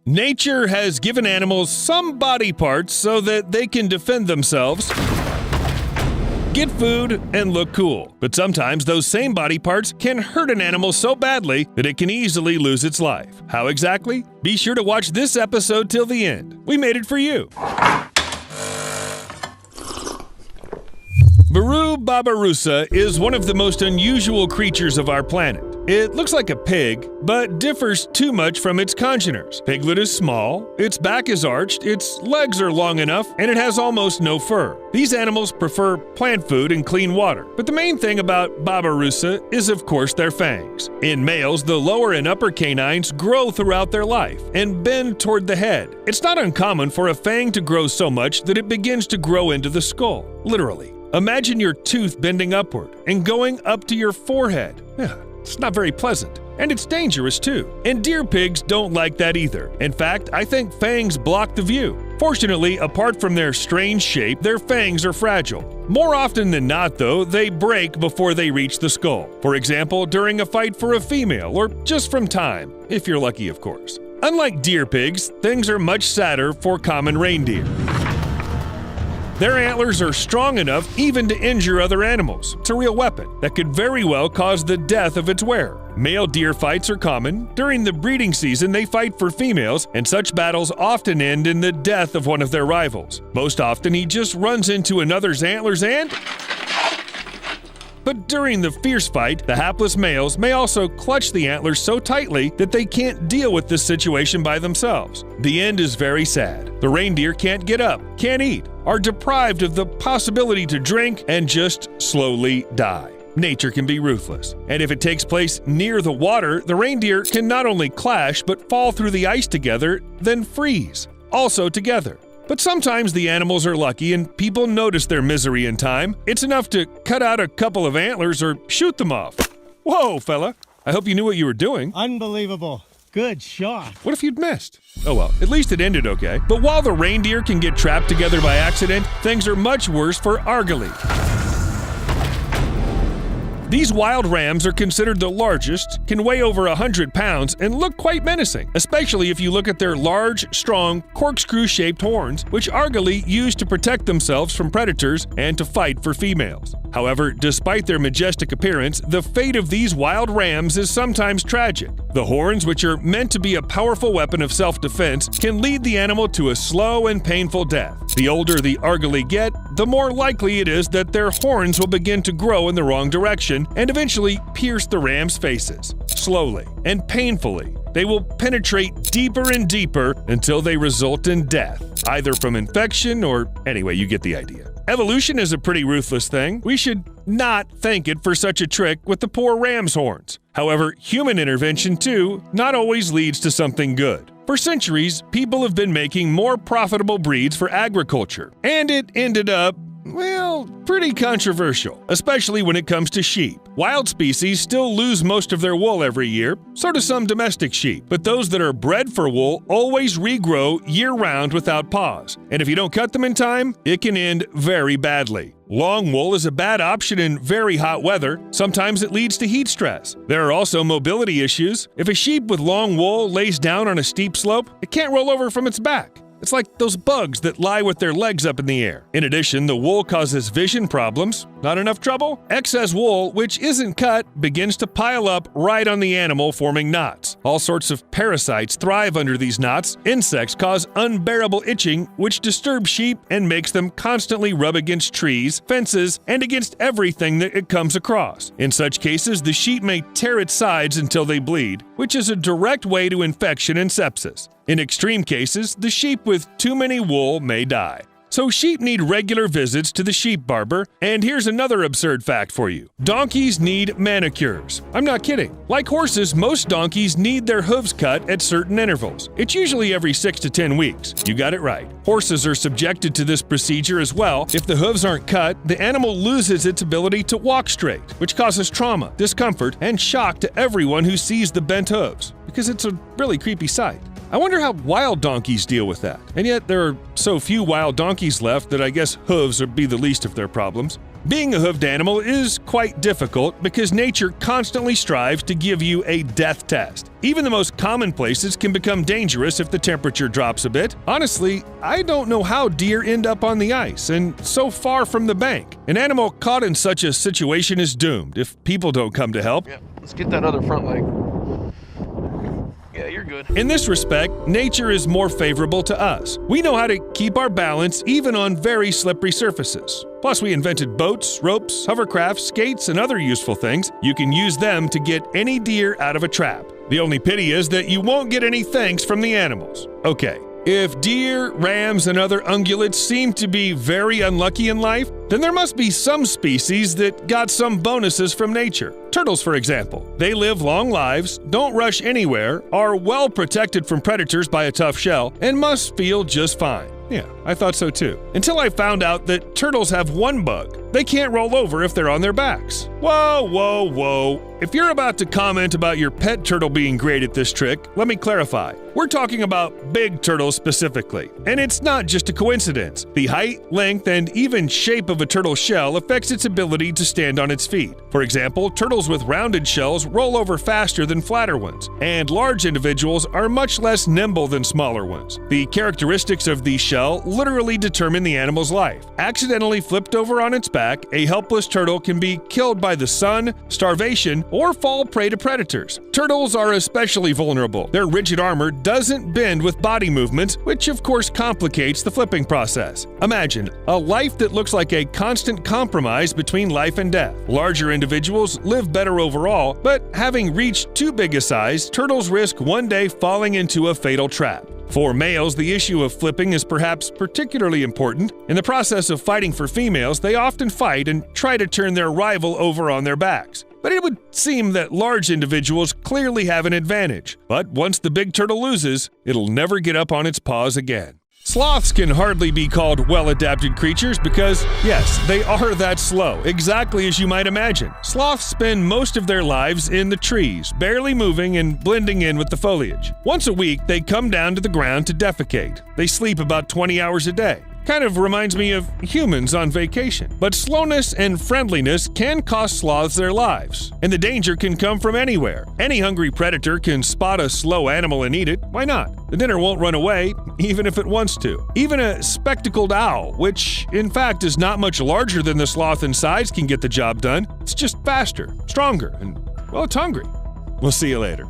Nature has given animals some body parts so that they can defend themselves, get food, and look cool. But sometimes those same body parts can hurt an animal so badly that it can easily lose its life. How exactly? Be sure to watch this episode till the end. We made it for you. Varu babirusa is one of the most unusual creatures of our planet. It looks like a pig, but differs too much from its congeners. Piglet is small, its back is arched, its legs are long enough, and it has almost no fur. These animals prefer plant food and clean water. But the main thing about babirusa is, of course, their fangs. In males, the lower and upper canines grow throughout their life and bend toward the head. It's not uncommon for a fang to grow so much that it begins to grow into the skull, literally. Imagine your tooth bending upward and going up to your forehead. It's not very pleasant. And it's dangerous too. And deer pigs don't like that either. In fact, I think fangs block the view. Fortunately, apart from their strange shape, their fangs are fragile. More often than not, though, they break before they reach the skull. For example, during a fight for a female, or just from time, if you're lucky, of course. Unlike deer pigs, things are much sadder for common reindeer. Their antlers are strong enough even to injure other animals. It's a real weapon that could very well cause the death of its wearer. Male deer fights are common. During the breeding season, they fight for females, and such battles often end in the death of one of their rivals. Most often, he just runs into another's antlers and... But during the fierce fight, the hapless males may also clutch the antlers so tightly that they can't deal with this situation by themselves. The end is very sad. The reindeer can't get up, can't eat, are deprived of the possibility to drink, and just slowly die. Nature can be ruthless. And if it takes place near the water, the reindeer can not only clash, but fall through the ice together, then freeze, also together. But sometimes the animals are lucky and people notice their misery in time. It's enough to cut out a couple of antlers or shoot them off. Whoa, fella. I hope you knew what you were doing. Unbelievable. Good shot. What if you'd missed? Oh well, at least it ended okay. But while the reindeer can get trapped together by accident, things are much worse for argali. These wild rams are considered the largest, can weigh over 100 pounds, and look quite menacing, especially if you look at their large, strong, corkscrew-shaped horns, which argali use to protect themselves from predators and to fight for females. However, despite their majestic appearance, the fate of these wild rams is sometimes tragic. The horns, which are meant to be a powerful weapon of self-defense, can lead the animal to a slow and painful death. The older the argali get, the more likely it is that their horns will begin to grow in the wrong direction and eventually pierce the ram's faces. Slowly and painfully, they will penetrate deeper and deeper until they result in death, either from infection or anyway, you get the idea. Evolution is a pretty ruthless thing. We should not thank it for such a trick with the poor ram's horns. However, human intervention, too, not always leads to something good. For centuries, people have been making more profitable breeds for agriculture, and it ended up, well, pretty controversial, especially when it comes to sheep. Wild species still lose most of their wool every year, so do some domestic sheep, but those that are bred for wool always regrow year-round without pause, and if you don't cut them in time, it can end very badly. Long wool is a bad option in very hot weather. Sometimes it leads to heat stress. There are also mobility issues. If a sheep with long wool lays down on a steep slope, it can't roll over from its back. It's like those bugs that lie with their legs up in the air. In addition, the wool causes vision problems. Not enough trouble? Excess wool, which isn't cut, begins to pile up right on the animal, forming knots. All sorts of parasites thrive under these knots. Insects cause unbearable itching, which disturbs sheep and makes them constantly rub against trees, fences, and against everything that it comes across. In such cases, the sheep may tear its sides until they bleed, which is a direct way to infection and sepsis. In extreme cases, the sheep with too many wool may die. So sheep need regular visits to the sheep barber, and here's another absurd fact for you. Donkeys need manicures. I'm not kidding. Like horses, most donkeys need their hooves cut at certain intervals. It's usually every 6 to 10 weeks. You got it right. Horses are subjected to this procedure as well. If the hooves aren't cut, the animal loses its ability to walk straight, which causes trauma, discomfort, and shock to everyone who sees the bent hooves, because it's a really creepy sight. I wonder how wild donkeys deal with that. And yet there are so few wild donkeys left that I guess hooves would be the least of their problems. Being a hoofed animal is quite difficult because nature constantly strives to give you a death test. Even the most common places can become dangerous if the temperature drops a bit. Honestly, I don't know how deer end up on the ice and so far from the bank. An animal caught in such a situation is doomed if people don't come to help. Yeah, let's get that other front leg. Yeah, you're good. In this respect, nature is more favorable to us. We know how to keep our balance even on very slippery surfaces. Plus, we invented boats, ropes, hovercrafts, skates, and other useful things. You can use them to get any deer out of a trap. The only pity is that you won't get any thanks from the animals. Okay, if deer, rams, and other ungulates seem to be very unlucky in life, then there must be some species that got some bonuses from nature. Turtles, for example. They live long lives, don't rush anywhere, are well protected from predators by a tough shell, and must feel just fine. Yeah, I thought so too. Until I found out that turtles have one bug. They can't roll over if they're on their backs. Whoa, whoa, whoa. If you're about to comment about your pet turtle being great at this trick, let me clarify. We're talking about big turtles specifically. And it's not just a coincidence. The height, length, and even shape of a turtle's shell affects its ability to stand on its feet. For example, turtles with rounded shells roll over faster than flatter ones, and large individuals are much less nimble than smaller ones. The characteristics of the shell literally determine the animal's life. Accidentally flipped over on its back, a helpless turtle can be killed by the sun, starvation, or fall prey to predators. Turtles are especially vulnerable. Their rigid armor doesn't bend with body movements, which of course complicates the flipping process. Imagine a life that looks like a constant compromise between life and death. Larger individuals live better overall, but having reached too big a size, turtles risk one day falling into a fatal trap. For males, the issue of flipping is perhaps particularly important. In the process of fighting for females, they often fight and try to turn their rival over on their backs. But it would seem that large individuals clearly have an advantage. But once the big turtle loses, it'll never get up on its paws again. Sloths can hardly be called well-adapted creatures because, yes, they are that slow, exactly as you might imagine. Sloths spend most of their lives in the trees, barely moving and blending in with the foliage. Once a week, they come down to the ground to defecate. They sleep about 20 hours a day. Kind of reminds me of humans on vacation. But slowness and friendliness can cost sloths their lives, and the danger can come from anywhere. Any hungry predator can spot a slow animal and eat it. Why not? The dinner won't run away, even if it wants to. Even a spectacled owl, which in fact is not much larger than the sloth in size, can get the job done. It's just faster, stronger, and, well, it's hungry. We'll see you later.